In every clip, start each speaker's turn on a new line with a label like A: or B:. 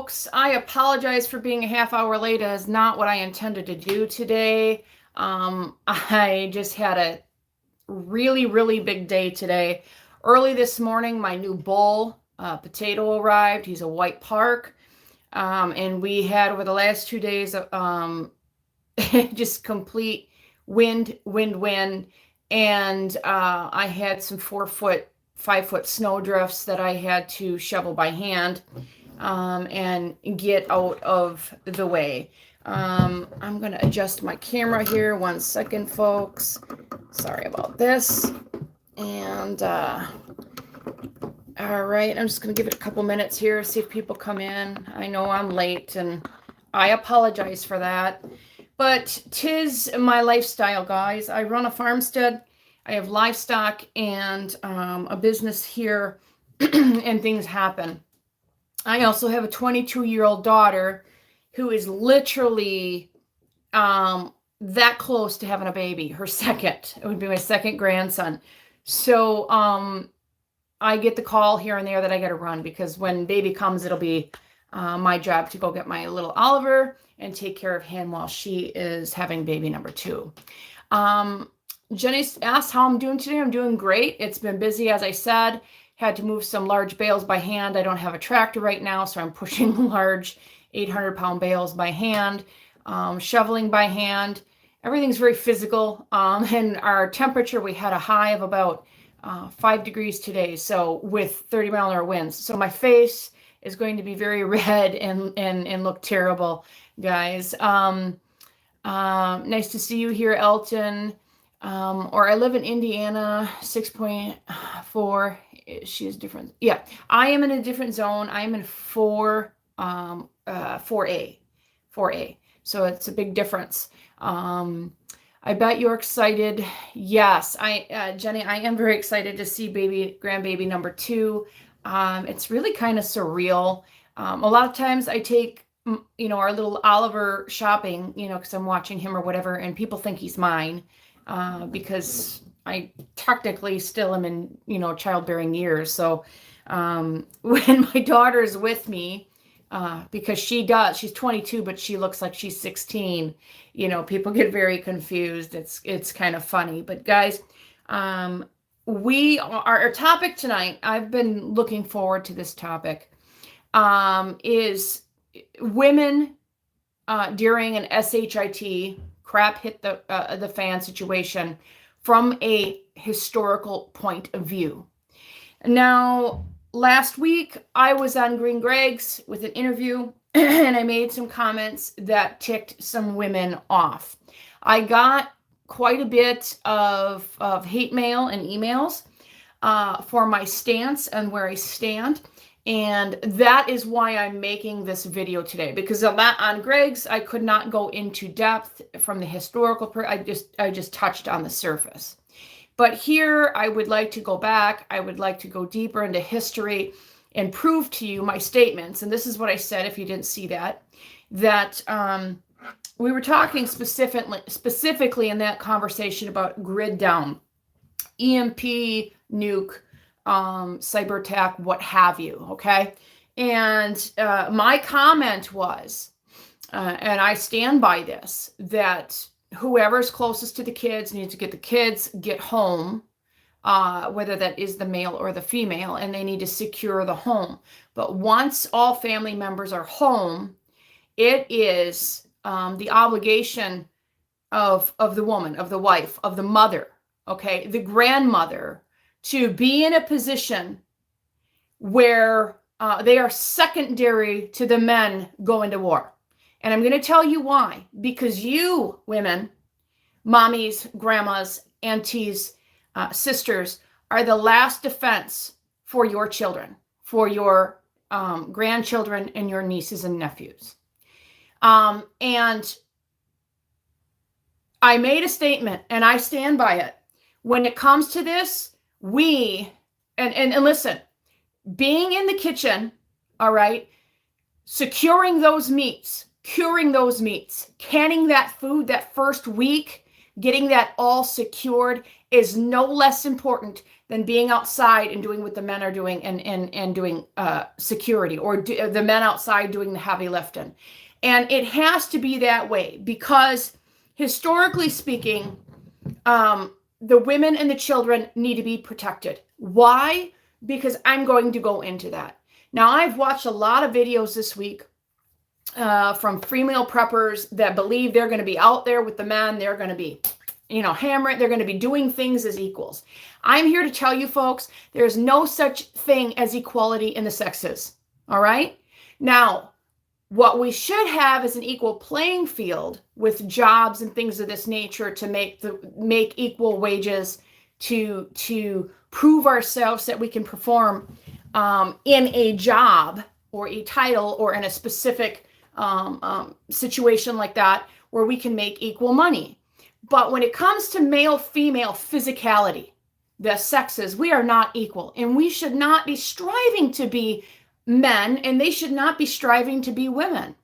A: folks. I apologize for being a half hour late. It is not what I intended to do today. I just had a really, really big day today. Early this morning, my new bull, Potato, arrived. He's a white park. And we had over the last 2 days, just complete wind. And I had some 4-foot, 5-foot snow drifts that I had to shovel by hand and get out of the way. I'm going to adjust my camera here. 1 second, folks. Sorry about this. And all right, I'm just going to give it a couple minutes here, see if people come in. I know I'm late, and I apologize for that. But 'tis my lifestyle, guys. I run a farmstead. I have livestock and a business here, and things happen. I also have a 22-year-old daughter who is literally that close to having a baby. Her second. It would be my second grandson. So I get the call here and there that I got to run, because when baby comes, it'll be my job to go get my little Oliver and take care of him while she is having baby number 2. Jenny asked how I'm doing today. I'm doing great. It's been busy, as I said. Had to move some large bales by hand. I don't have a tractor right now, so I'm pushing large 800-pound bales by hand, shoveling by hand. Everything's very physical. And our temperature, we had a high of about 5 degrees today, so with 30-mile-an-hour winds. So my face is going to be very red and look terrible, guys. Nice to see you here, Elton. Or I live in Indiana, 6.4. She is different. Yeah, I am in a different zone. I am in 4A. So it's a big difference. I bet you're excited. Yes, Jenny, I am very excited to see grandbaby number 2. It's really kind of surreal. A lot of times I take, our little Oliver shopping, because I'm watching him or whatever, and people think he's mine, because I technically still am in, childbearing years. So when my daughter is with me, because she's 22, but she looks like she's 16, people get very confused. It's kind of funny. But guys, our topic tonight, I've been looking forward to this topic, is women during an SHIT, crap hit the fan situation, from a historical point of view. Now, last week, I was on Green Greegs with an interview, and I made some comments that ticked some women off. I got quite a bit of hate mail and emails for my stance and where I stand, and that is why I'm making this video today, because on Greegs, I could not go into depth from the historical. I just touched on the surface. But here, I would like to go back. I would like to go deeper into history and prove to you my statements. And this is what I said, if you didn't see that we were talking specifically in that conversation about grid down, EMP, nuke, cyber attack, what have you, okay? And my comment was, and I stand by this, that whoever's closest to the kids needs to get home, whether that is the male or the female, and they need to secure the home. But once all family members are home, it is the obligation of the woman, of the wife, of the mother, okay, the grandmother, to be in a position where they are secondary to the men going to war. And I'm going to tell you why. Because you women, mommies, grandmas, aunties, sisters, are the last defense for your children, for your grandchildren and your nieces and nephews. And I made a statement, and I stand by it. When it comes to this, and listen, being in the kitchen, all right, securing those meats, curing those meats, canning that food that first week, getting that all secured is no less important than being outside and doing what the men are doing and doing security, or the men outside doing the heavy lifting. And it has to be that way because historically speaking, the women and the children need to be protected. Why? Because I'm going to go into that. Now, I've watched a lot of videos this week from female preppers that believe they're going to be out there with the men. They're going to be, hammering. They're going to be doing things as equals. I'm here to tell you folks, there's no such thing as equality in the sexes. All right? Now, what we should have is an equal playing field with jobs and things of this nature to make equal wages, to prove ourselves that we can perform in a job or a title or in a specific situation like that where we can make equal money. But when it comes to male-female physicality, the sexes, we are not equal, and we should not be striving to be men, and they should not be striving to be women.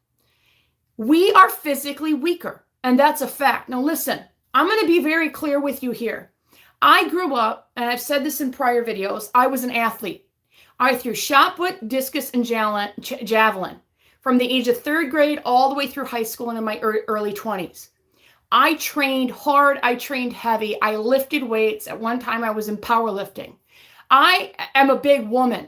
A: We are physically weaker, and that's a fact. Now listen, I'm going to be very clear with you here. I grew up, and I've said this in prior videos, I was an athlete. I threw shot put, discus, and javelin from the age of 3rd grade all the way through high school and in my early 20s. I trained hard. I trained heavy. I lifted weights. At one time, I was in powerlifting. I am a big woman.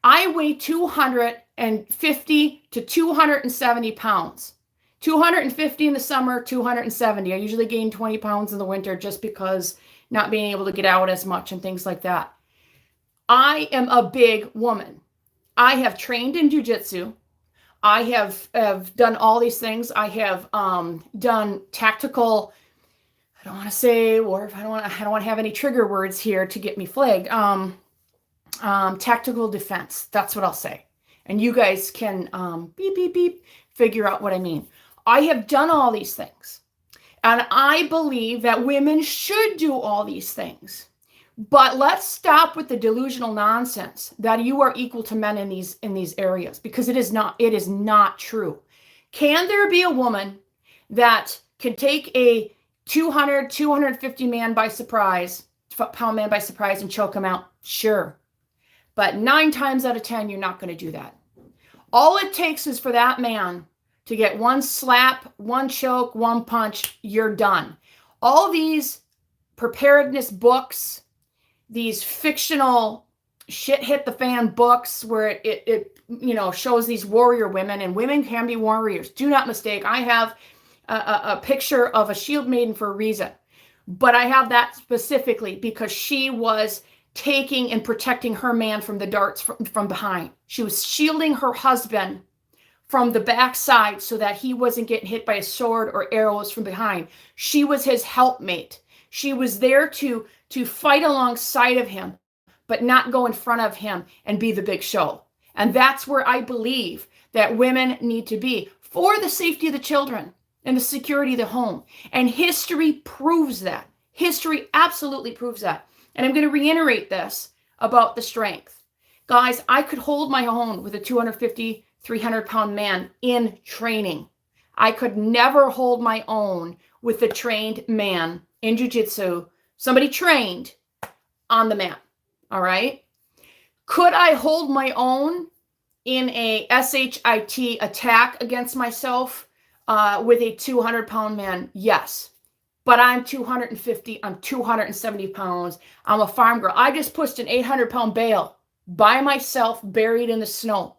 A: I weigh 250 to 270 pounds. 250 in the summer, 270. I usually gain 20 pounds in the winter just because not being able to get out as much and things like that. I am a big woman. I have trained in jiu-jitsu. I have done all these things. I have done tactical, I don't want to say, or I don't want to have any trigger words here to get me flagged. Tactical defense. That's what I'll say. And you guys can beep, beep, beep, figure out what I mean. I have done all these things. And I believe that women should do all these things. But let's stop with the delusional nonsense that you are equal to men in these areas, because it is not true. Can there be a woman that can take a 250 pound man by surprise and choke him out? Sure. But 9 times out of 10, you're not going to do that. All it takes is for that man to get one slap, one choke, one punch, you're done. All these preparedness books, these fictional shit hit the fan books where it shows these warrior women, and women can be warriors. Do not mistake. I have a picture of a shield maiden for a reason, but I have that specifically because she was taking and protecting her man from the darts from behind. She was shielding her husband from the backside so that he wasn't getting hit by a sword or arrows from behind. She was his helpmate. She was there to fight alongside of him, but not go in front of him and be the big show. And that's where I believe that women need to be for the safety of the children and the security of the home. And history proves that. History absolutely proves that. And I'm going to reiterate this about the strength. Guys, I could hold my own with a 250, 300 pound man in training. I could never hold my own with a trained man in jiu-jitsu, somebody trained on the mat. All right. Could I hold my own in a SHIT attack against myself with a 200 pound man? Yes. But I'm 250, I'm 270 pounds. I'm a farm girl. I just pushed an 800 pound bale by myself, buried in the snow.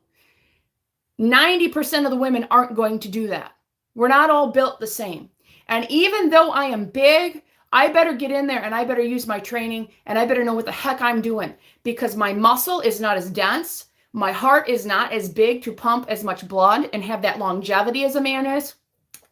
A: 90% of the women aren't going to do that. We're not all built the same. And even though I am big, I better get in there and I better use my training and I better know what the heck I'm doing, because my muscle is not as dense. My heart is not as big to pump as much blood and have that longevity as a man is.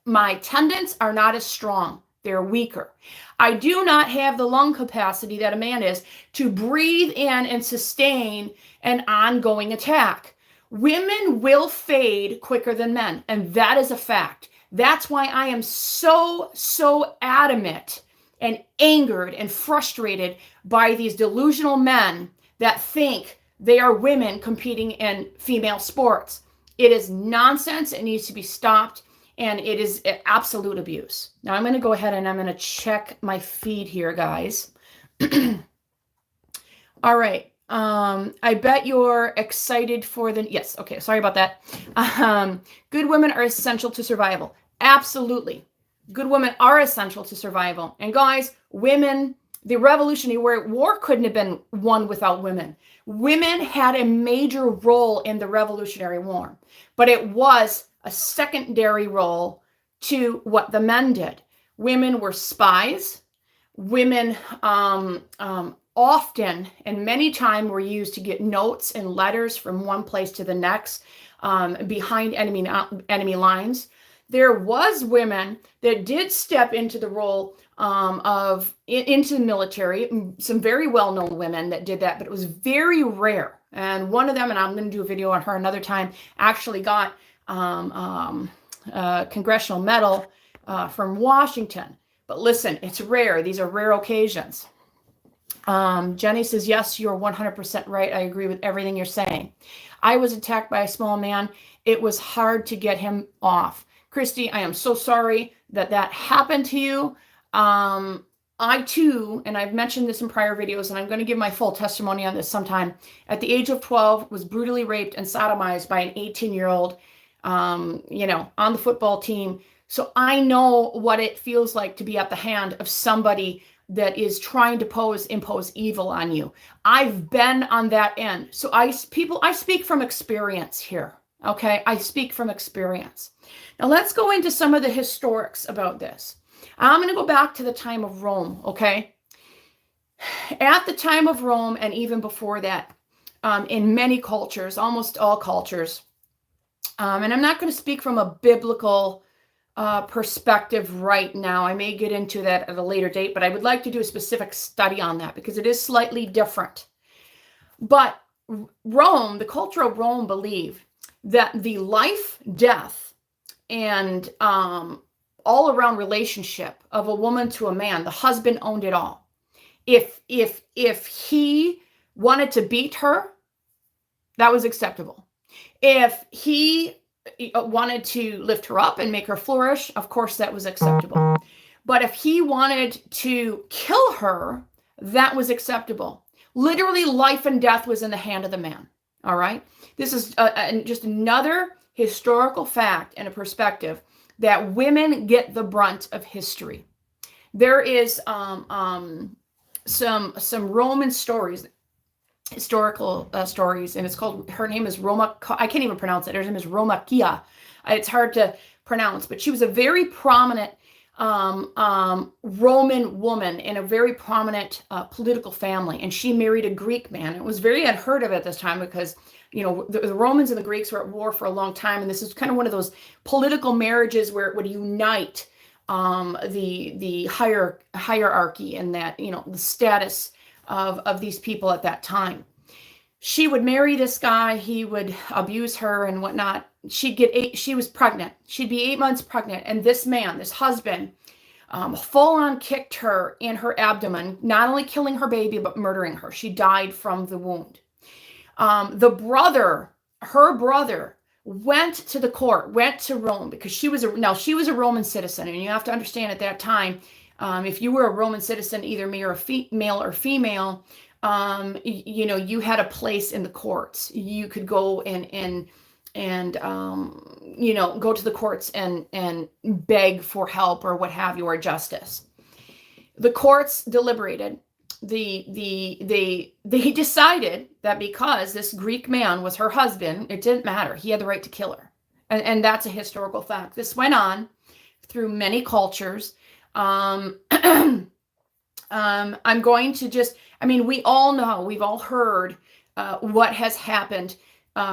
A: My tendons are not as strong. They're weaker. I do not have the lung capacity that a man is to breathe in and sustain an ongoing attack. Women will fade quicker than men, and that is a fact. That's why I am so adamant and angered and frustrated by these delusional men that think they are women competing in female sports. It is nonsense. It needs to be stopped. and it is absolute abuse. Now I'm going to go ahead and I'm going to check my feed here, guys. All right. I bet you're excited for the, yes. Okay. Sorry about that. Good women are essential to survival. Absolutely. Good women are essential to survival. And guys, women, the Revolutionary War couldn't have been won without women. Women had a major role in the Revolutionary War, but it was a secondary role to what the men did. Women were spies. Women often and many times were used to get notes and letters from one place to the next behind enemy lines. There was women that did step into the role into the military, some very well-known women that did that, but it was very rare. And one of them, and I'm going to do a video on her another time, actually got a congressional medal from Washington. But listen, it's rare. These are rare occasions. Jenny says, yes, you're 100% right. I agree with everything you're saying. I was attacked by a small man. It was hard to get him off. Christy, I am so sorry that that happened to you. I too, and I've mentioned this in prior videos, and I'm going to give my full testimony on this sometime, at the age of 12, was brutally raped and sodomized by an 18-year-old, on the football team. So I know what it feels like to be at the hand of somebody that is trying to impose evil on you. I've been on that end. So I speak from experience here. Okay. I speak from experience. Now let's go into some of the historics about this. I'm going to go back to the time of Rome. Okay. At the time of Rome, and even before that, in many cultures, almost all cultures, and I'm not going to speak from a biblical perspective right now. I may get into that at a later date, but I would like to do a specific study on that because it is slightly different. But Rome, the culture of Rome, believed that the life, death, and all around relationship of a woman to a man, the husband owned it all. If he wanted to beat her, that was acceptable. If he wanted to lift her up and make her flourish, of course that was acceptable. But if he wanted to kill her, that was acceptable. Literally, life and death was in the hand of the man. All right. This is just another historical fact and a perspective that women get the brunt of history. There is some Roman stories, historical stories, and it's called, her name is Roma, I can't even pronounce it. Her name is Romakia. It's hard to pronounce, but she was a very prominent Roman woman in a very prominent political family, and she married a Greek man. It was very unheard of at this time because, the Romans and the Greeks were at war for a long time, and this is kind of one of those political marriages where it would unite the hierarchy and that, the status of these people at that time. She would marry this guy, he would abuse her and whatnot. She was pregnant. She'd be 8 months pregnant. And this man, this husband, full on kicked her in her abdomen, not only killing her baby, but murdering her. She died from the wound. Her brother went to Rome because she was a Roman citizen. And you have to understand at that time, if you were a Roman citizen, either male or female, you had a place in the courts. You could go and go to the courts and beg for help or what have you, or justice. The courts deliberated. They decided that because this Greek man was her husband, it didn't matter. He had the right to kill her. And that's a historical fact. This went on through many cultures. I'm going to we all know, we've all heard what has happened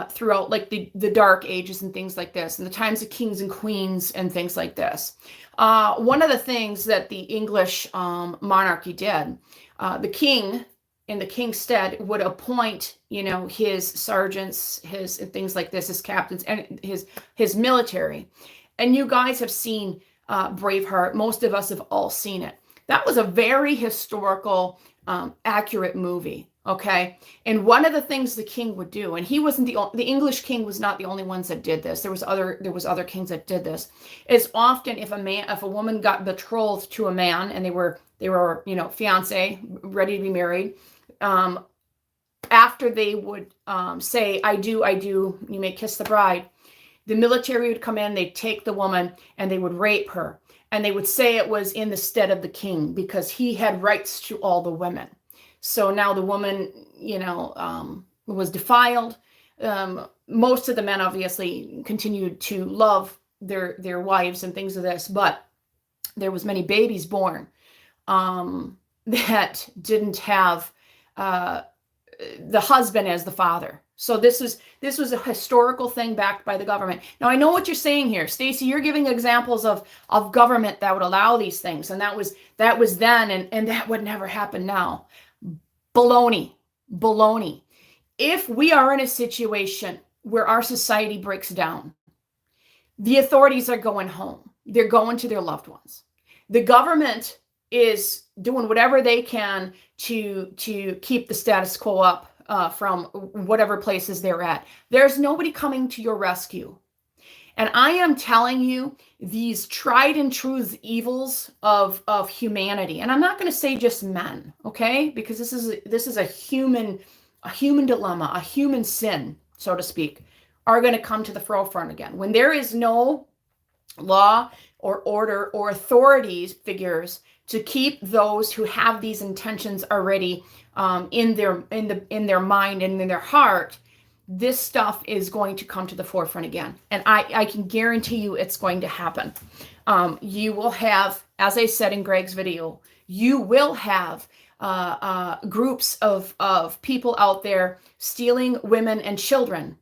A: throughout like the Dark Ages and things like this, and the times of kings and queens and things like this. One of the things that the English monarchy did, the king, in the king's stead, would appoint, his sergeants, his things like this, his captains, and his military. And you guys have seen Braveheart. Most of us have all seen it. That was a very historical, accurate movie. Okay. And one of the things the king would do, and he wasn't the English king was not the only ones that did this. There was other kings that did this. Is often if a woman got betrothed to a man and they were, fiance, ready to be married, after they would say, I do, you may kiss the bride, the military would come in, they'd take the woman and they would rape her. And they would say it was in the stead of the king because he had rights to all the women. So now the woman, was defiled. Most of the men obviously continued to love their wives and things of this, but there was many babies born that didn't have the husband as the father. So this was a historical thing backed by the government. Now I know what you're saying here, Stacy. You're giving examples of government that would allow these things, and that was then, and that would never happen now. Baloney. If we are in a situation where our society breaks down, the authorities are going home. They're going to their loved ones. The government is doing whatever they can to keep the status quo up from whatever places they're at. There's nobody coming to your rescue. And I am telling you, these tried and true evils of humanity, and I'm not going to say just men, okay? Because this is a human dilemma, a human sin, so to speak, are going to come to the forefront again. When there is no law or order or authorities figures to keep those who have these intentions already in their mind and in their heart, this stuff is going to come to the forefront again. And I can guarantee you it's going to happen. You will have, as I said in Greg's video, you will have groups of people out there stealing women and children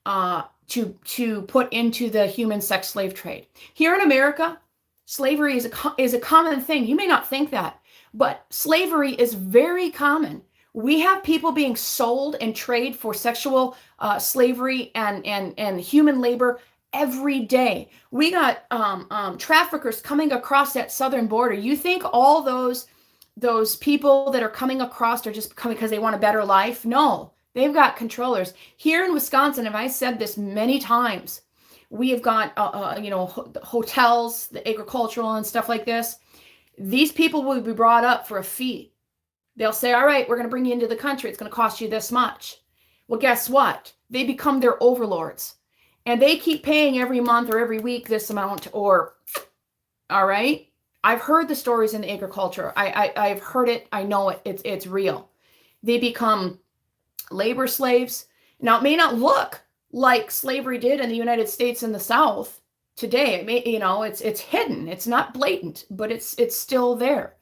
A: to put into the human sex slave trade. Here in America, slavery is a common thing. You may not think that, but slavery is very common. We have people being sold and traded for sexual slavery and human labor every day. We got traffickers coming across that southern border. You think all those people that are coming across are just coming because they want a better life? No, they've got controllers. Here in Wisconsin, and I said this many times, we have got hotels, the agricultural and stuff like this. These people will be brought up for a fee. They'll say, all right, we're going to bring you into the country. It's going to cost you this much. Well, guess what? They become their overlords. And they keep paying every month or every week this amount all right? I've heard the stories in the agriculture. I've heard it. I know it. It's real. They become labor slaves. Now, it may not look like slavery did in the United States in the South today. It may, it's hidden. It's not blatant, but it's still there.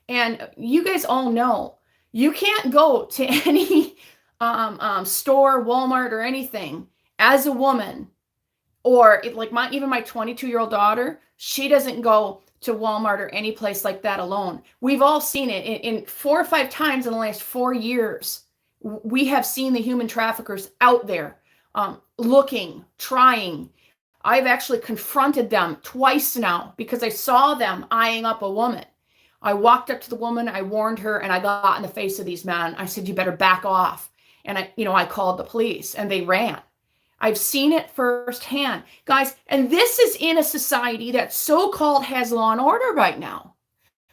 A: And you guys all know you can't go to any store, Walmart, or anything as a woman, or even my 22-year-old daughter. She doesn't go to Walmart or any place like that alone. We've all seen it in 4 or 5 times in the last 4 years. We have seen the human traffickers out there looking, trying. I've actually confronted them twice now because I saw them eyeing up a woman. I walked up to the woman, I warned her, and I got in the face of these men. I said, you better back off. And I called the police and they ran. I've seen it firsthand. Guys, and this is in a society that so-called has law and order right now.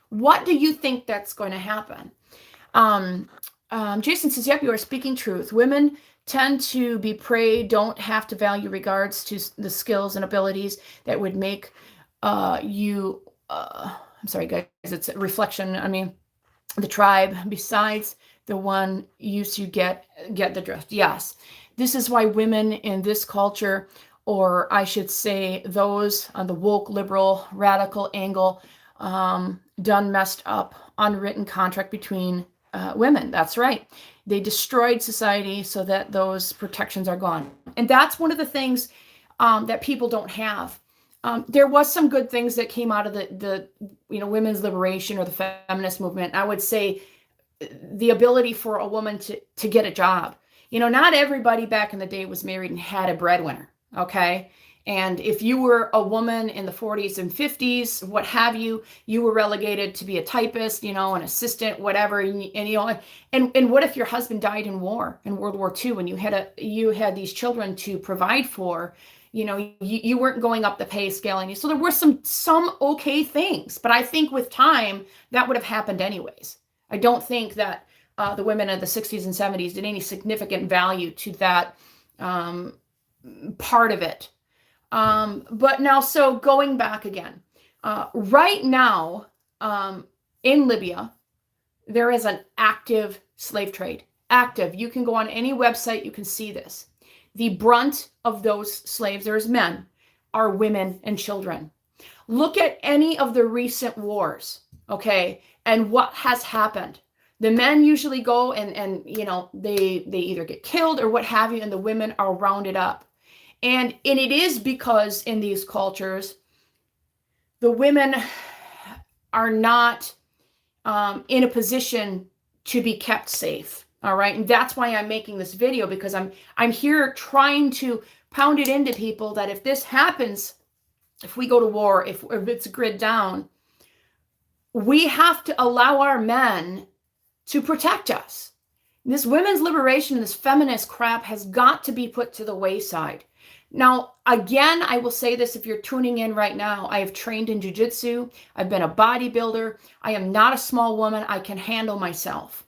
A: What do you think that's going to happen? Jason says, yep, you are speaking truth. Women tend to be prey, don't have to value regards to the skills and abilities that would make you... I'm sorry, guys, it's a reflection. I mean, the tribe, besides the one used to get the drift. Yes, this is why women in this culture, or I should say those on the woke, liberal, radical angle, done messed up unwritten contract between women. That's right. They destroyed society so that those protections are gone. And that's one of the things that people don't have. There was some good things that came out of the women's liberation or the feminist movement. I would say the ability for a woman to get a job. Not everybody back in the day was married and had a breadwinner. Okay. And if you were a woman in the 40s and 50s, what have you, you were relegated to be a typist, an assistant, whatever. And what if your husband died in war, in World War II, and you had these children to provide for? You weren't going up the pay scale, and so there were some okay things. But I think with time that would have happened anyways. I don't think that the women of the 60s and 70s did any significant value to that part of it. But now, so going back again, right now, in Libya, there is an active slave trade. Active. You can go on any website, you can see this. The brunt of those slaves, there's men, are women and children. Look at any of the recent wars, okay, and what has happened. The men usually go and they either get killed or what have you, and the women are rounded up. And it is because in these cultures, the women are not in a position to be kept safe. All right. And that's why I'm making this video, because I'm here trying to pound it into people that if this happens, if we go to war, if it's grid down, we have to allow our men to protect us. This women's liberation, this feminist crap has got to be put to the wayside. Now, again, I will say this if you're tuning in right now, I have trained in jiu-jitsu. I've been a bodybuilder. I am not a small woman. I can handle myself.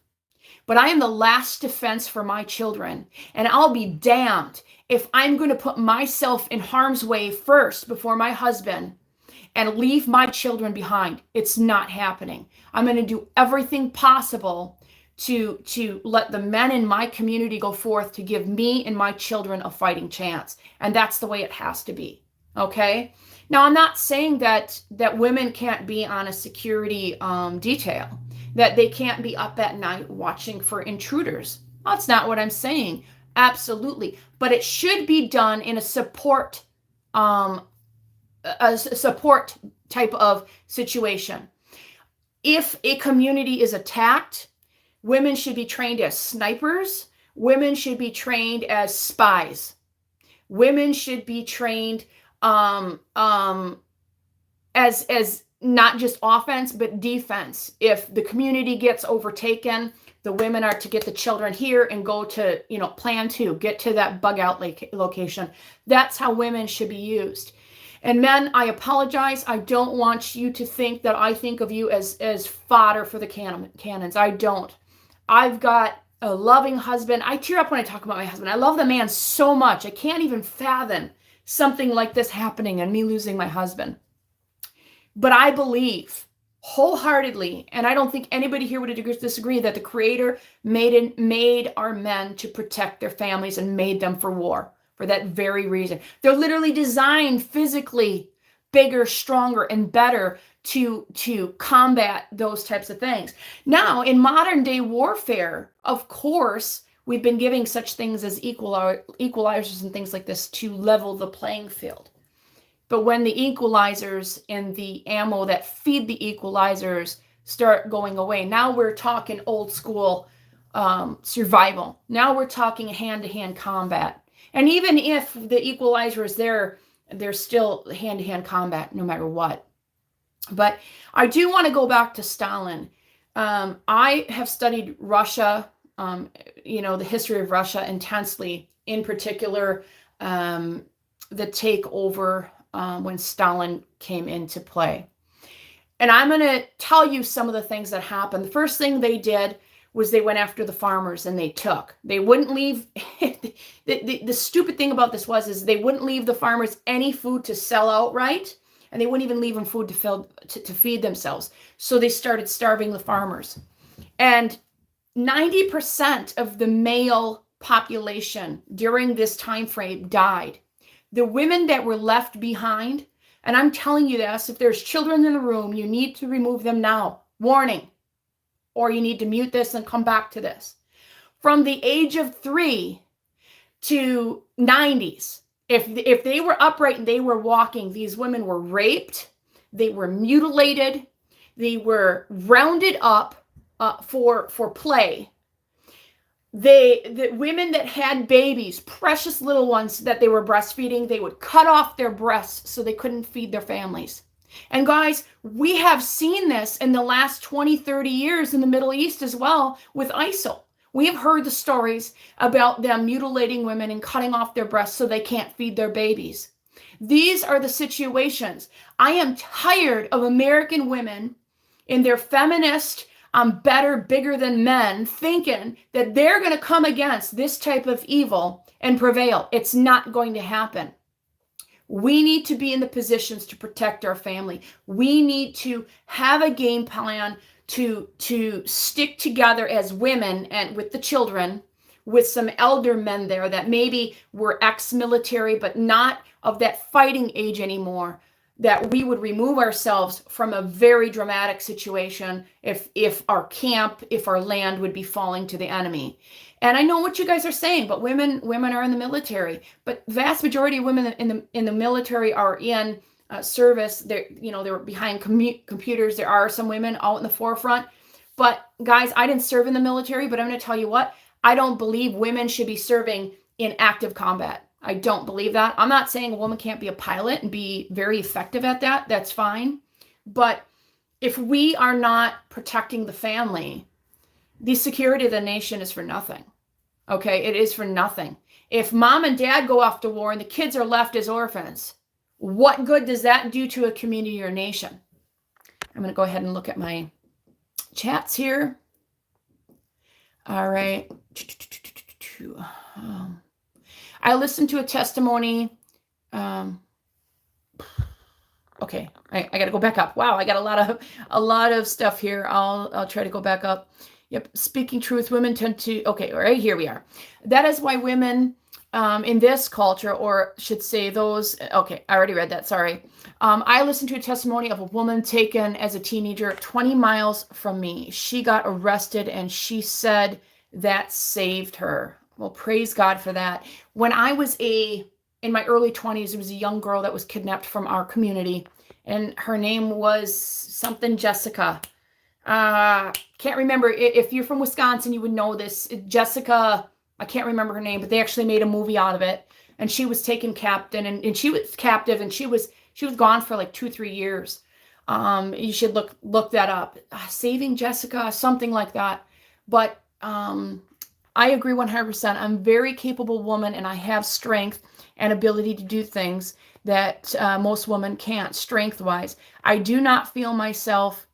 A: But I am the last defense for my children. And I'll be damned if I'm going to put myself in harm's way first before my husband and leave my children behind. It's not happening. I'm going to do everything possible to let the men in my community go forth to give me and my children a fighting chance. And that's the way it has to be. Okay. Now, I'm not saying that women can't be on a security detail, that they can't be up at night watching for intruders. That's not what I'm saying. Absolutely. But it should be done in a support type of situation. If a community is attacked, women should be trained as snipers. Women should be trained as spies. Women should be trained as not just offense, but defense. If the community gets overtaken, the women are to get the children here and go to, plan to get to that bug out location. That's how women should be used. And men, I apologize. I don't want you to think that I think of you as fodder for the cannons. I don't. I've got a loving husband. I tear up when I talk about my husband. I love the man so much. I can't even fathom something like this happening and me losing my husband. But I believe wholeheartedly, and I don't think anybody here would disagree, that the Creator made our men to protect their families and made them for war for that very reason. They're literally designed physically bigger, stronger, and better to combat those types of things. Now, in modern day warfare, of course, we've been giving such things as equalizers and things like this to level the playing field. But when the equalizers and the ammo that feed the equalizers start going away, now we're talking old school survival. Now we're talking hand-to-hand combat. And even if the equalizer is there, there's still hand-to-hand combat no matter what. But I do want to go back to Stalin. I have studied Russia, the history of Russia intensely, in particular, the takeover when Stalin came into play. And I'm going to tell you some of the things that happened. The first thing they did was they went after the farmers and they took. They wouldn't leave. The stupid thing about this is they wouldn't leave the farmers any food to sell outright. And they wouldn't even leave them food to feed themselves. So they started starving the farmers. And 90% of the male population during this time frame died. The women that were left behind, and I'm telling you this, if there's children in the room, you need to remove them now. Warning. Or you need to mute this and come back to this. From the age of 3 to 90s, if they were upright and they were walking, these women were raped, they were mutilated, they were rounded up for play. The women that had babies, precious little ones that they were breastfeeding, they would cut off their breasts so they couldn't feed their families. And guys, we have seen this in the last 20, 30 years in the Middle East as well with ISIL. We have heard the stories about them mutilating women and cutting off their breasts so they can't feed their babies. These are the situations. I am tired of American women in their feminist, I'm better, bigger than men, thinking that they're going to come against this type of evil and prevail. It's not going to happen. We need to be in the positions to protect our family. We need to have a game plan to stick together as women and with the children, with some elder men there that maybe were ex-military, but not of that fighting age anymore, that we would remove ourselves from a very dramatic situation if our camp, if our land would be falling to the enemy. And I know what you guys are saying, but women are in the military. But vast majority of women in the military are in service. They're behind computers. There are some women out in the forefront. But guys, I didn't serve in the military, but I'm going to tell you what, I don't believe women should be serving in active combat. I don't believe that. I'm not saying a woman can't be a pilot and be very effective at that. That's fine. But if we are not protecting the family, the security of the nation is for nothing. Okay, it is for nothing. If mom and dad go off to war and the kids are left as orphans, what good does that do to a community or nation? I'm going to go ahead and look at my chats here. All right. I listened to a testimony. Okay, I got to go back up. Wow, I got a lot of stuff here. I'll try to go back up. Yep, speaking truth, women tend to. Okay, all right, here we are. That is why women in this culture, or should say those. Okay, I already read that. Sorry. I listened to a testimony of a woman taken as a teenager 20 miles from me. She got arrested, and she said that saved her. Well, praise God for that. When I was in my early 20s, there was a young girl that was kidnapped from our community, and her name was something Jessica. Can't remember. If you're from Wisconsin, you would know this. Jessica, I can't remember her name, but they actually made a movie out of it. And she was taken captive, and she was captive, and she was gone for like 2-3 years. You should look that up. Saving Jessica, something like that. But I agree 100%. I'm a very capable woman, and I have strength and ability to do things that most women can't, strength-wise. I do not feel myself,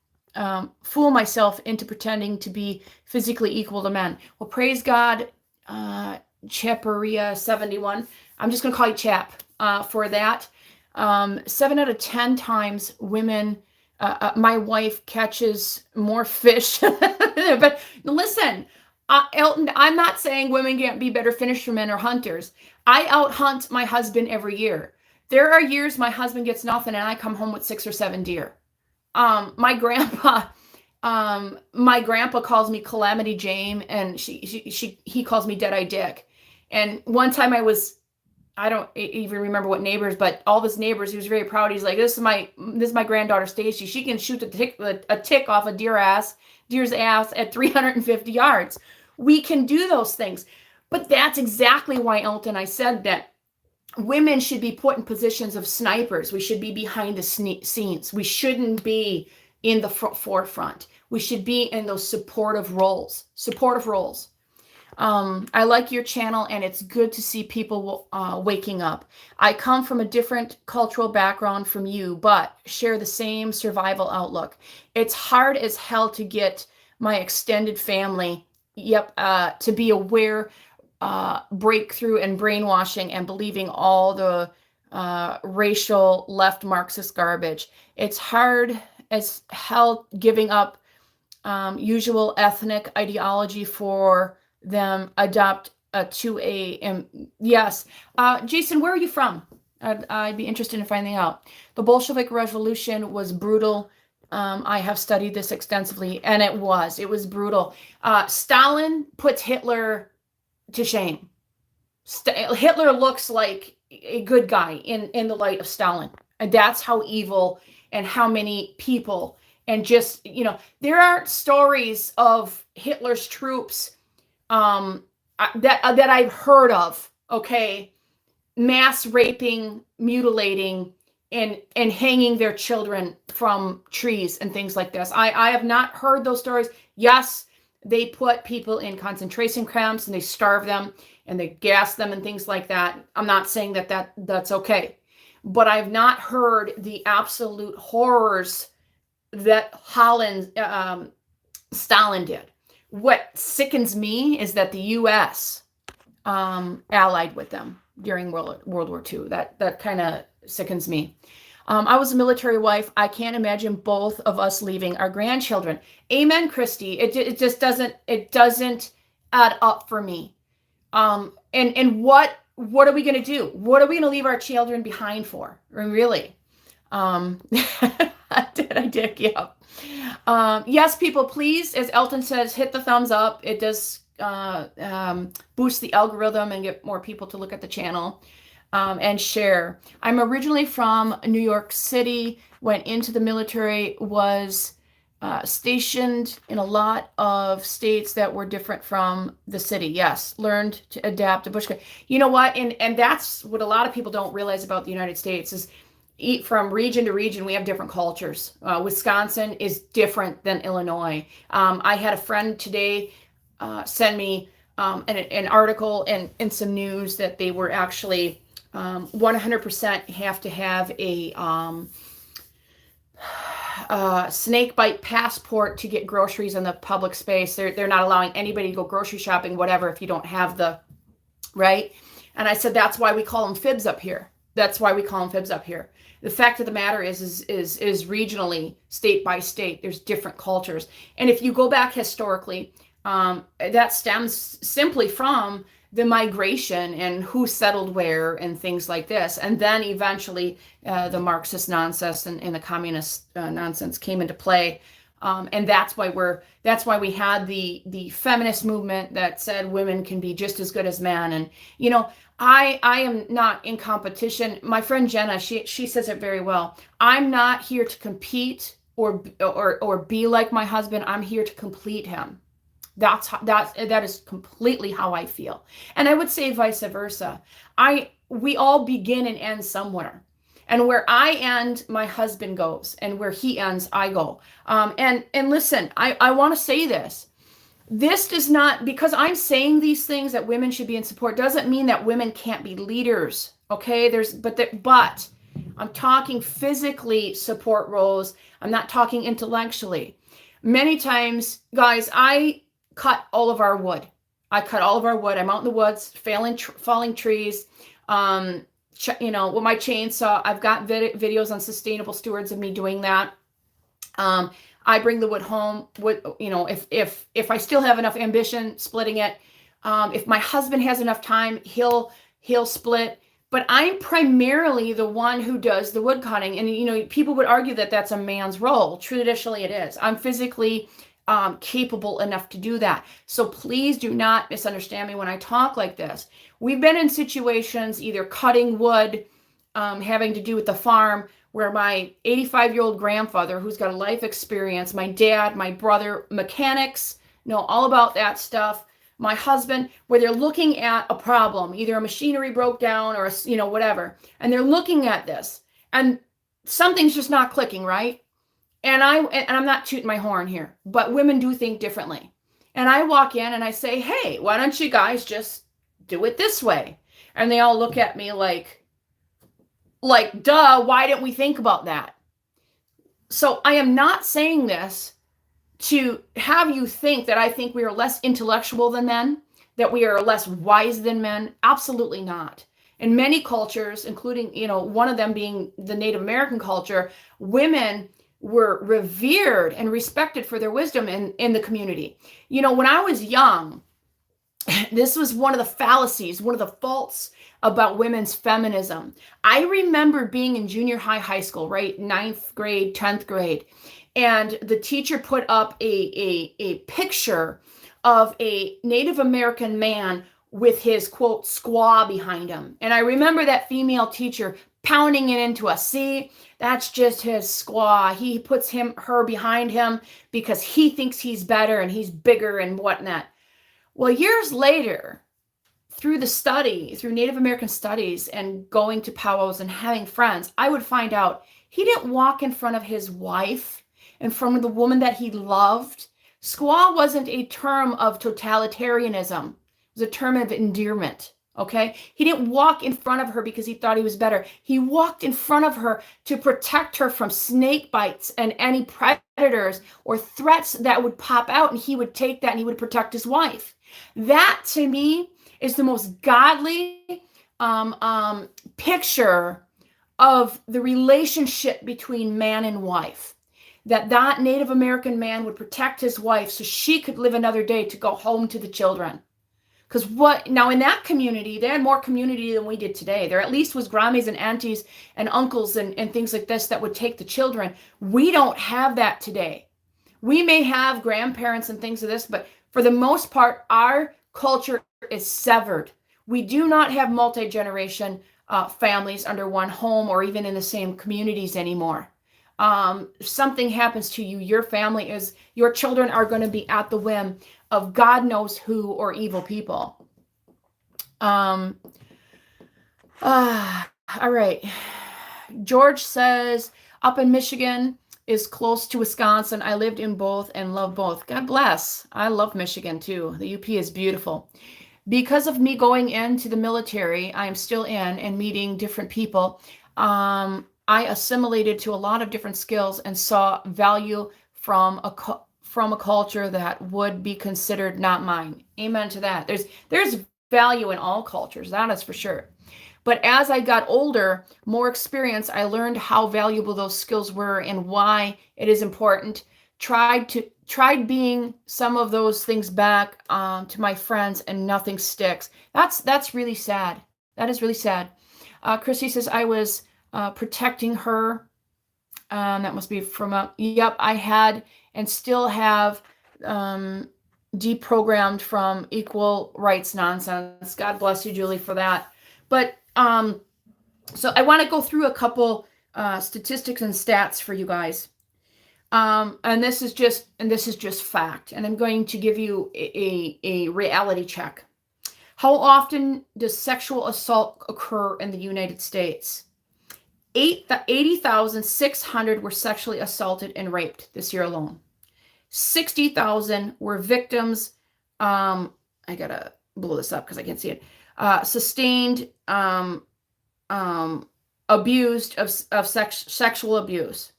A: fool myself into pretending to be physically equal to men. Well, praise God, Chaparia71. I'm just going to call you Chap for that. 7 out of 10 times women, my wife catches more fish. But listen, Elton, I'm not saying women can't be better fishermen or hunters. I out-hunt my husband every year. There are years my husband gets nothing and I come home with 6 or 7 deer. My grandpa calls me Calamity Jane, and he calls me Dead-Eye Dick. And one time I don't even remember what neighbors, but all of his neighbors, he was very proud. He's like, this is my granddaughter Stacy. She can shoot a tick off a deer's ass at 350 yards. We can do those things. But that's exactly why, Elton, I said that women should be put in positions of snipers. We should be behind the scenes. We shouldn't be in the forefront. We should be in those supportive roles. I like your channel, and it's good to see people waking up. I come from a different cultural background from you, but share the same survival outlook. It's hard as hell to get my extended family, to be aware, breakthrough and brainwashing and believing all the racial left Marxist garbage. It's hard as hell giving up usual ethnic ideology for them adopt yes. Jason, where are you from? I'd be interested in finding out. The Bolshevik Revolution was brutal. I have studied this extensively, and it was brutal. Stalin puts Hitler to shame. Hitler looks like a good guy in the light of Stalin. And that's how evil and how many people, and just, there aren't stories of Hitler's troops that I've heard of, okay, mass raping, mutilating, and hanging their children from trees and things like this. I have not heard those stories. Yes, they put people in concentration camps and they starve them and they gas them and things like that. I'm not saying that's okay, but I've not heard the absolute horrors that Stalin did. What sickens me is that the U.S. Allied with them during World War II. That kind of sickens me. I was a military wife. I can't imagine both of us leaving our grandchildren. Amen, Christy. It just doesn't add up for me. And what are we going to do? What are we going to leave our children behind for? Really? Did I dig you up? Yes, people, please, as Elton says, hit the thumbs up. It does boost the algorithm and get more people to look at the channel. And share. I'm originally from New York City, went into the military, was stationed in a lot of states that were different from the city. Yes, learned to adapt to bushcraft. You know what? And that's what a lot of people don't realize about the United States is from region to region, we have different cultures. Wisconsin is different than Illinois. I had a friend today send me an article and some news that they were actually 100% have to have a snake bite passport to get groceries in the public space. They're not allowing anybody to go grocery shopping, whatever, if you don't have the right. And I said, that's why we call them fibs up here. That's why we call them fibs up here. The fact of the matter is regionally, state by state, there's different cultures. And if you go back historically, that stems simply from the migration and who settled where and things like this. And then eventually the Marxist nonsense and the communist nonsense came into play. And that's why we had the feminist movement that said women can be just as good as men. And, you know, I am not in competition. My friend Jenna, she says it very well. I'm not here to compete or be like my husband. I'm here to complete him. That is completely how I feel. And I would say vice versa. We all begin and end somewhere. And where I end, my husband goes. And where he ends, I go. And listen, I want to say this. This does not, because I'm saying these things that women should be in support, doesn't mean that women can't be leaders. Okay? But I'm talking physically support roles. I'm not talking intellectually. Many times, guys, I cut all of our wood. I'm out in the woods, falling trees. You know, with my chainsaw, I've got videos on Sustainable Stewards of me doing that. I bring the wood home. You know, if I still have enough ambition, splitting it. If my husband has enough time, he'll split. But I'm primarily the one who does the wood cutting. And, you know, people would argue that that's a man's role. Traditionally, it is. I'm physically capable enough to do that. So please do not misunderstand me when I talk like this. We've been in situations, either cutting wood, having to do with the farm, where my 85-year-old grandfather, who's got a life experience, my dad, my brother, mechanics, know all about that stuff. My husband, where they're looking at a problem, either a machinery broke down or, you know, whatever. And they're looking at this and something's just not clicking, right? And I'm not tooting my horn here, but women do think differently. And I walk in and I say, hey, why don't you guys just do it this way? And they all look at me like, duh, why didn't we think about that? So I am not saying this to have you think that I think we are less intellectual than men, that we are less wise than men. Absolutely not. In many cultures, including, you know, one of them being the Native American culture, women were revered and respected for their wisdom in the community. You know, when I was young, this was one of the fallacies, one of the faults about women's feminism. I remember being in junior high school, right? 9th grade, 10th grade. And the teacher put up a picture of a Native American man with his, quote, squaw behind him. And I remember that female teacher pounding it into us. See, that's just his squaw. He puts her behind him because he thinks he's better and he's bigger and whatnot. Well, years later, through through Native American studies and going to powwows and having friends, I would find out he didn't walk in front of his wife, in front of the woman that he loved. Squaw wasn't a term of totalitarianism. It was a term of endearment. Okay. He didn't walk in front of her because he thought he was better. He walked in front of her to protect her from snake bites and any predators or threats that would pop out. And he would take that and he would protect his wife. That to me is the most godly picture of the relationship between man and wife. That Native American man would protect his wife so she could live another day to go home to the children. Because now in that community, they had more community than we did today. There at least was grandmas and aunties and uncles and things like this that would take the children. We don't have that today. We may have grandparents and things of this, but for the most part, our culture is severed. We do not have multi-generation families under one home or even in the same communities anymore. If something happens to you, your children are going to be at the whim of God knows who or evil people. All right. George says, up in Michigan is close to Wisconsin. I lived in both and love both. God bless. I love Michigan too. The UP is beautiful. Because of me going into the military, I am still in and meeting different people. I assimilated to a lot of different skills and saw value from a culture that would be considered not mine. Amen to that. There's value in all cultures, that is for sure. But as I got older, more experience, I learned how valuable those skills were and why it is important. Tried being some of those things back to my friends, and nothing sticks. That's really sad. That is really sad. Christy says, I was protecting her. That must be from yep, I had and still have deprogrammed from equal rights nonsense. God bless you, Julie, for that. But so I want to go through a couple statistics and stats for you guys. And this is just fact. And I'm going to give you a reality check. How often does sexual assault occur in the United States? 80,600 were sexually assaulted and raped this year alone. 60,000 were victims. I gotta blow this up because I can't see it. Sustained, abused of sexual abuse.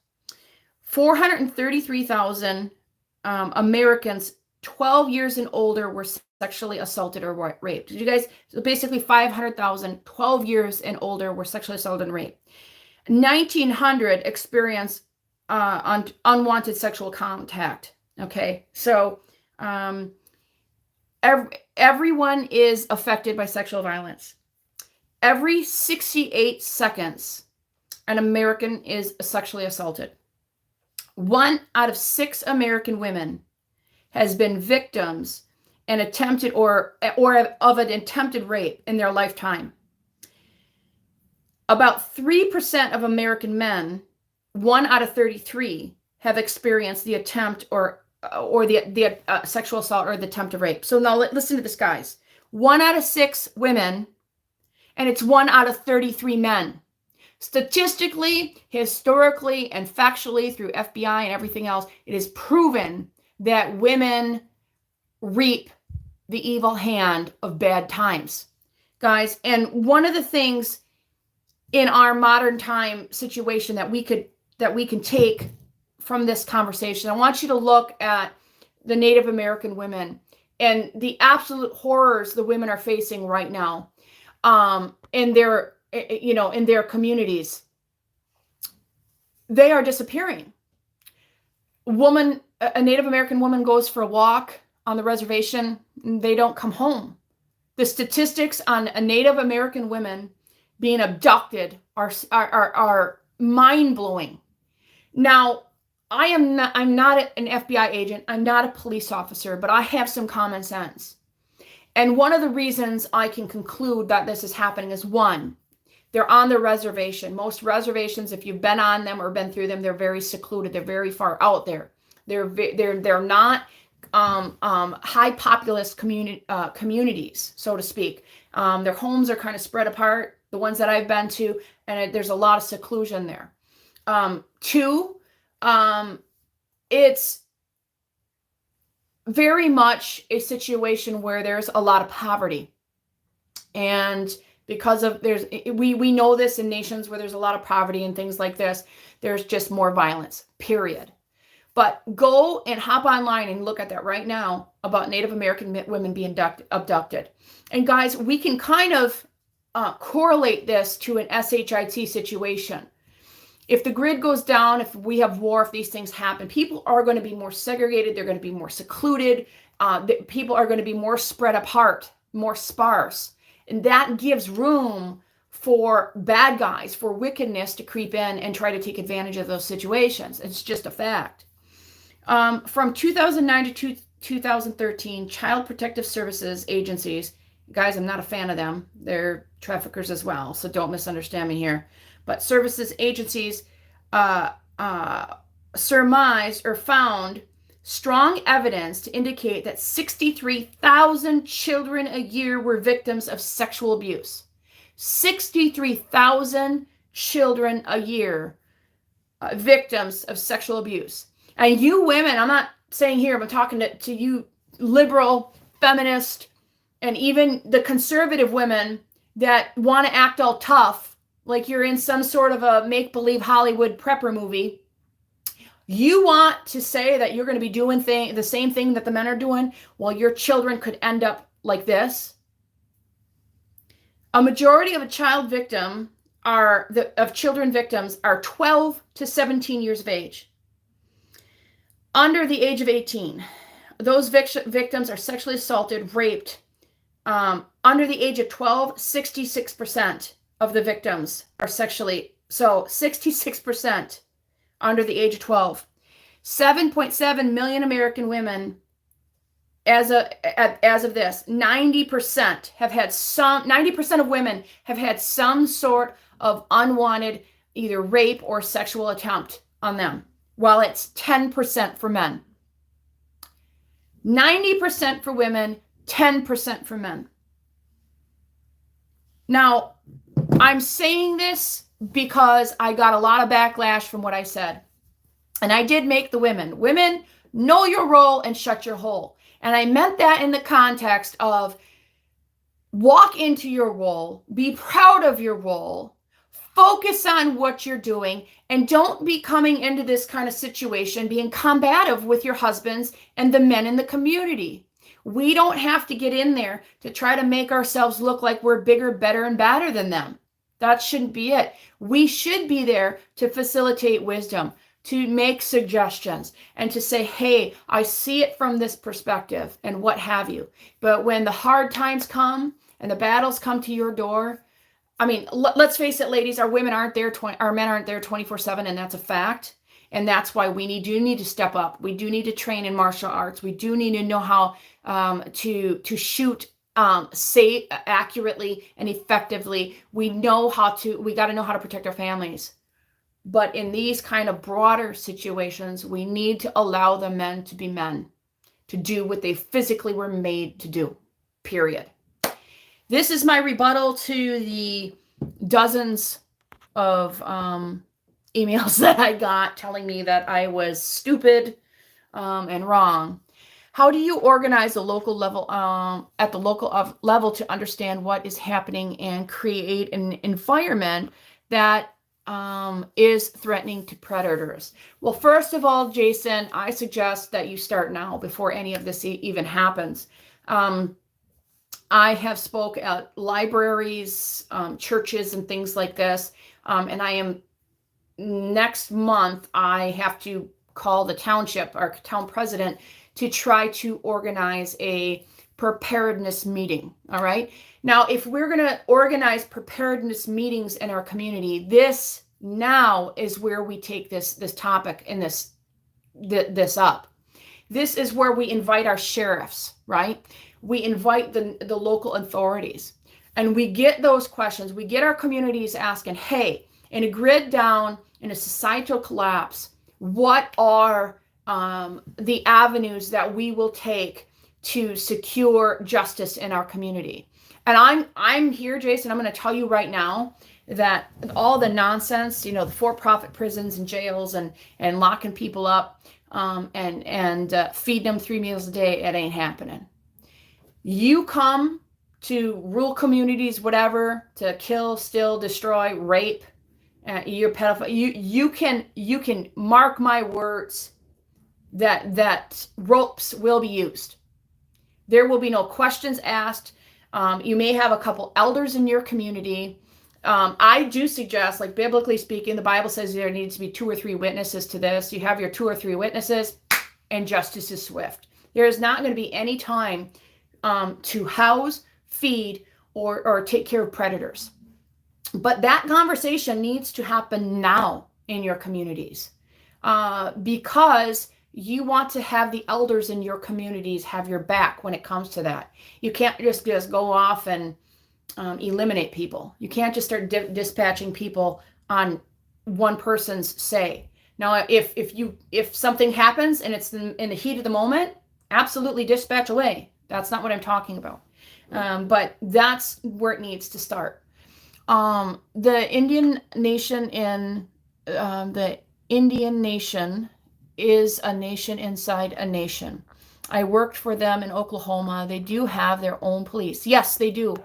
A: 433,000 Americans 12 years and older were sexually assaulted or raped. Did you guys? So basically 500,000 12 years and older were sexually assaulted and raped. 1,900 experienced unwanted sexual contact. Okay, so everyone is affected by sexual violence. Every 68 seconds, an American is sexually assaulted. 1 out of 6 American women has been victims and attempted or of an attempted rape in their lifetime. About 3% of American men, 1 out of 33, have experienced the attempt or the sexual assault or the attempt of rape. So now listen to this, guys. 1 out of 6 women, and it's 1 out of 33 men. Statistically, historically, and factually through FBI and everything else, it is proven that women reap the evil hand of bad times, guys. And one of the things in our modern time situation that we can take from this conversation, I want you to look at the Native American women and the absolute horrors the women are facing right now in their communities. They are disappearing. A Native American woman goes for a walk on the reservation, and they don't come home. The statistics on a Native American women being abducted are mind-blowing. Now, I'm not an FBI agent. I'm not a police officer, but I have some common sense. And one of the reasons I can conclude that this is happening is, one, they're on the reservation. Most reservations, if you've been on them or been through them, they're very secluded. They're very far out there. They're not high populous communities, so to speak. Their homes are kind of spread apart, the ones that I've been to, and there's a lot of seclusion there. Two, it's very much a situation where there's a lot of poverty. And because of we know this in nations where there's a lot of poverty and things like this, there's just more violence, period. But go and hop online and look at that right now about Native American women being abducted. And guys, we can kind of correlate this to an SHIT situation. If the grid goes down, if we have war, if these things happen, people are going to be more segregated. They're going to be more secluded. People are going to be more spread apart, more sparse. And that gives room for bad guys, for wickedness to creep in and try to take advantage of those situations. It's just a fact. From 2009 to 2013, Child Protective Services agencies, guys, I'm not a fan of them. They're traffickers as well, so don't misunderstand me here. But services agencies surmised or found strong evidence to indicate that 63,000 children a year were victims of sexual abuse. 63,000 children a year victims of sexual abuse. And you women, I'm not saying here, I'm talking to you liberal, feminist, and even the conservative women that want to act all tough, like you're in some sort of a make-believe Hollywood prepper movie. You want to say that you're going to be doing the same thing that the men are doing while your children could end up like this? A majority of children victims are 12 to 17 years of age. Under the age of 18, those victims are sexually assaulted, raped. Under the age of 12, 66% of the victims are sexually, so 66% under the age of 12. 7.7 million American women, as of this, 90% of women have had some sort of unwanted either rape or sexual attempt on them, while it's 10% for men. 90% for women, 10% for men. Now, I'm saying this because I got a lot of backlash from what I said. And I did make the women know your role and shut your hole. And I meant that in the context of walk into your role, be proud of your role, focus on what you're doing, and don't be coming into this kind of situation being combative with your husbands and the men in the community. We don't have to get in there to try to make ourselves look like we're bigger, better, and badder than them. That shouldn't be it. We should be there to facilitate wisdom, to make suggestions, and to say, hey, I see it from this perspective, and what have you. But when the hard times come and the battles come to your door, I mean, let's face it, ladies, our men aren't there 24/7, and that's a fact. And that's why we do need to step up. We do need to train in martial arts. We do need to know how to shoot safe, accurately, and effectively. We got to know how to protect our families. But in these kind of broader situations, we need to allow the men to be men, to do what they physically were made to do, period. This is my rebuttal to the dozens of emails that I got telling me that I was stupid and wrong. How do you organize a local level at the local level to understand what is happening and create an environment that is threatening to predators? Well, first of all, Jason, I suggest that you start now before any of this even happens. I have spoke at libraries, churches, and things like this, and next month I have to call the township, our town president, to try to organize a preparedness meeting. All right. Now, if we're going to organize preparedness meetings in our community, this now is where we take this topic and this up. This is where we invite our sheriffs, right? We invite the local authorities, and we get those questions. We get our communities asking, hey, in a grid down, in a societal collapse, what are the avenues that we will take to secure justice in our community. And I'm here, Jason. I'm going to tell you right now that all the nonsense, the for-profit prisons and jails and locking people up, and feeding them 3 meals a day, it ain't happening. You come to rural communities, whatever, to kill, steal, destroy, rape, you're pedophile. You can mark my words that ropes will be used. There will be no questions asked. You may have a couple elders in your community. I do suggest, like biblically speaking, the Bible says there needs to be 2 or 3 witnesses to this. You have your 2 or 3 witnesses, and justice is swift. There is not going to be any time to house, feed, or take care of predators. But that conversation needs to happen now in your communities, because you want to have the elders in your communities have your back when it comes to that. You can't just go off and eliminate people. You can't just start dispatching people on one person's say. Now, if something happens and it's in the heat of the moment, absolutely dispatch away. That's not what I'm talking about. But that's where it needs to start. The Indian nation is a nation inside a nation. I worked for them in Oklahoma. They do have their own police. Yes, they do.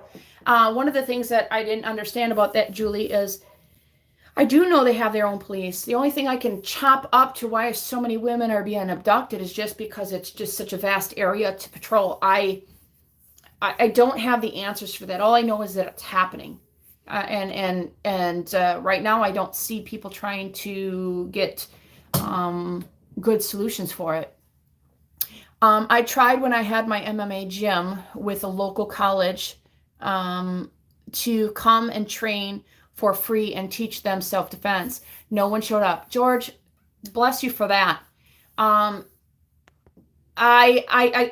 A: One of the things that I didn't understand about that, Julie, is I do know they have their own police. The only thing I can chop up to why so many women are being abducted is just because it's just such a vast area to patrol. I don't have the answers for that. All I know is that it's happening. And right now I don't see people trying to get good solutions for it. I tried when I had my MMA gym with a local college to come and train for free and teach them self-defense. No one showed up. George, bless you for that. I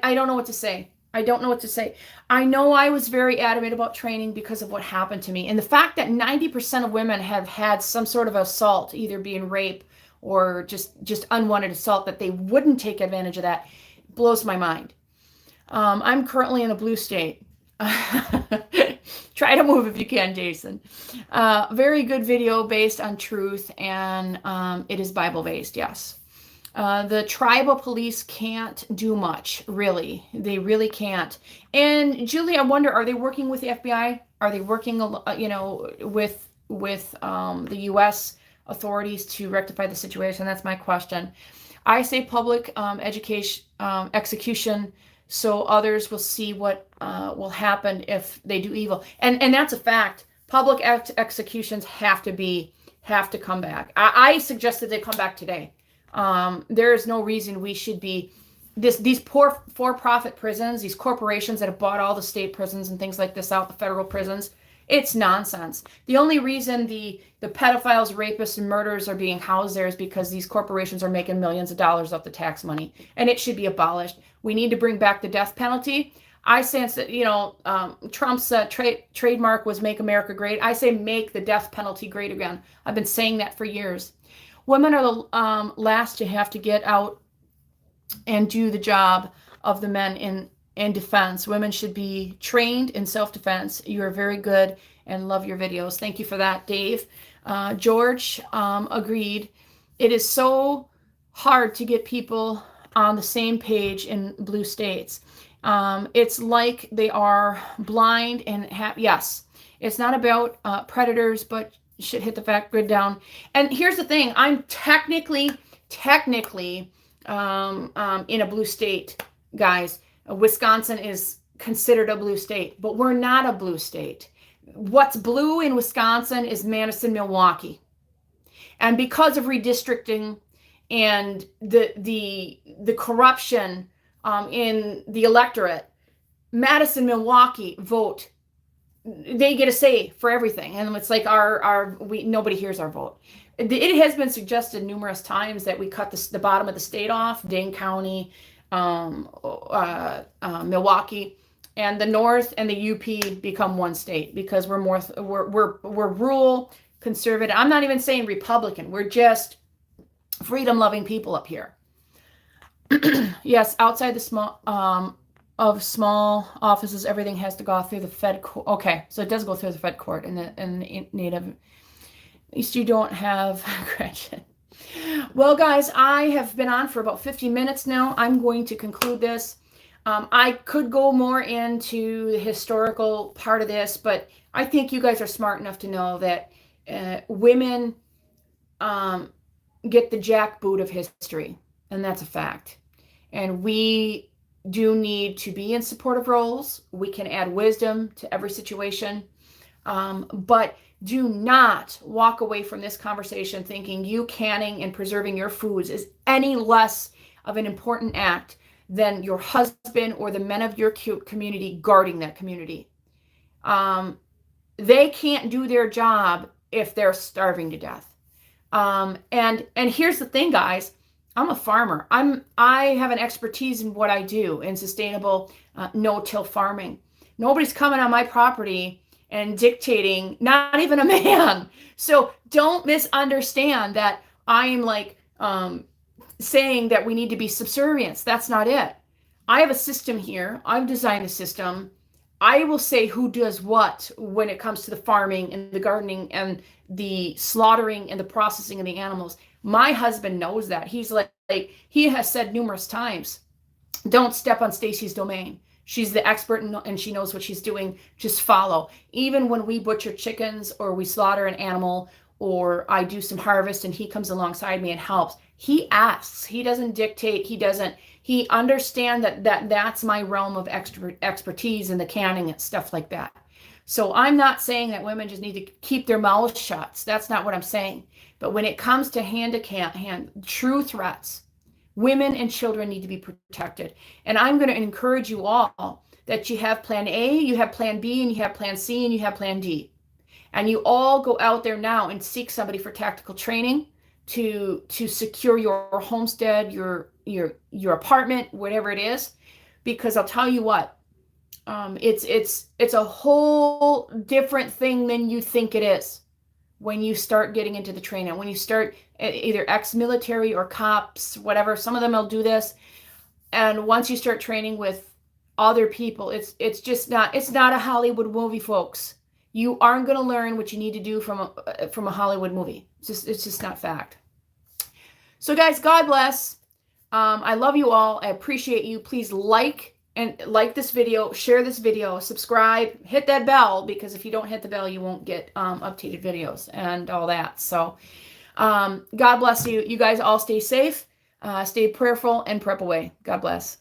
A: don't know what to say. I don't know what to say. I know I was very adamant about training because of what happened to me. And the fact that 90% of women have had some sort of assault, either being rape or just unwanted assault, that they wouldn't take advantage of that, blows my mind. I'm currently in a blue state. Try to move if you can, Jason. Very good video based on truth, and it is Bible-based, yes. The tribal police can't do much, really. They really can't. And Julie, I wonder, are they working with the FBI? Are they working, with the U.S. authorities to rectify the situation? That's my question. I say public execution, so others will see what will happen if they do evil. And that's a fact. Public executions have to come back. I suggested they come back today. There is no reason we should be these poor for-profit prisons, these corporations that have bought all the state prisons and things like this out, the federal prisons. It's nonsense. The only reason the pedophiles, rapists, and murderers are being housed there is because these corporations are making millions of dollars off the tax money, and it should be abolished. We need to bring back the death penalty. I sense that, Trump's trademark was "Make America Great." I say make the death penalty great again. I've been saying that for years. Women are the last to have to get out and do the job of the men in defense. Women should be trained in self-defense. You are very good and love your videos. Thank you for that, Dave. George, agreed. It is so hard to get people on the same page in blue states. It's like they are blind and yes, it's not about predators, but shit hit the fact grid down. And here's the thing, I'm technically in a blue state, guys. Wisconsin is considered a blue state, but we're not a blue state. What's blue in Wisconsin is Madison, Milwaukee. And because of redistricting and the corruption in the electorate, Madison, Milwaukee vote. They get a say for everything, and it's like nobody hears our vote. It has been suggested numerous times that we cut the bottom of the state off, Dane County, Milwaukee, and the North and the UP become one state because we're rural, conservative. I'm not even saying Republican. We're just freedom-loving people up here. Yes, outside the small small offices, everything has to go through the Fed court. Okay, so it does go through the Fed court in the native. At least you don't have Gretchen. Well, guys, I have been on for about 50 minutes now. I'm going to conclude this. I could go more into the historical part of this, but I think you guys are smart enough to know that women get the jackboot of history, and that's a fact. And we do need to be in supportive roles. We can add wisdom to every situation, but do not walk away from this conversation thinking you canning and preserving your foods is any less of an important act than your husband or the men of your community guarding that community. They can't do their job if they're starving to death. And here's the thing, guys. I'm a farmer. I have an expertise in what I do in sustainable no-till farming. Nobody's coming on my property and dictating, not even a man. So don't misunderstand that I am like saying that we need to be subservient. That's not it. I have a system here. I've designed a system. I will say who does what when it comes to the farming and the gardening and the slaughtering and the processing of the animals. My husband knows that. He's like he has said numerous times, don't step on Stacy's domain. She's the expert and she knows what she's doing. Just follow. Even when we butcher chickens or we slaughter an animal or I do some harvest and he comes alongside me and helps, he asks. He doesn't dictate. He understands that's my realm of expertise in the canning and stuff like that. So I'm not saying that women just need to keep their mouths shut. That's not what I'm saying. But when it comes to hand true threats, women and children need to be protected. And I'm going to encourage you all that you have plan A, you have plan B, and you have plan C, and you have plan D. And you all go out there now and seek somebody for tactical training to secure your homestead, your apartment, whatever it is. Because I'll tell you what, it's a whole different thing than you think it is when you start getting into the training. When you start either ex-military or cops, whatever, some of them will do this. And once you start training with other people, it's not a Hollywood movie, folks. You aren't going to learn what you need to do from a Hollywood movie. It's just not fact. So guys, God bless. I love you all. I appreciate you. Please like this video, share this video, subscribe, hit that bell, because if you don't hit the bell, you won't get updated videos and all that. So God bless you. You guys all stay safe, stay prayerful, and prep away. God bless.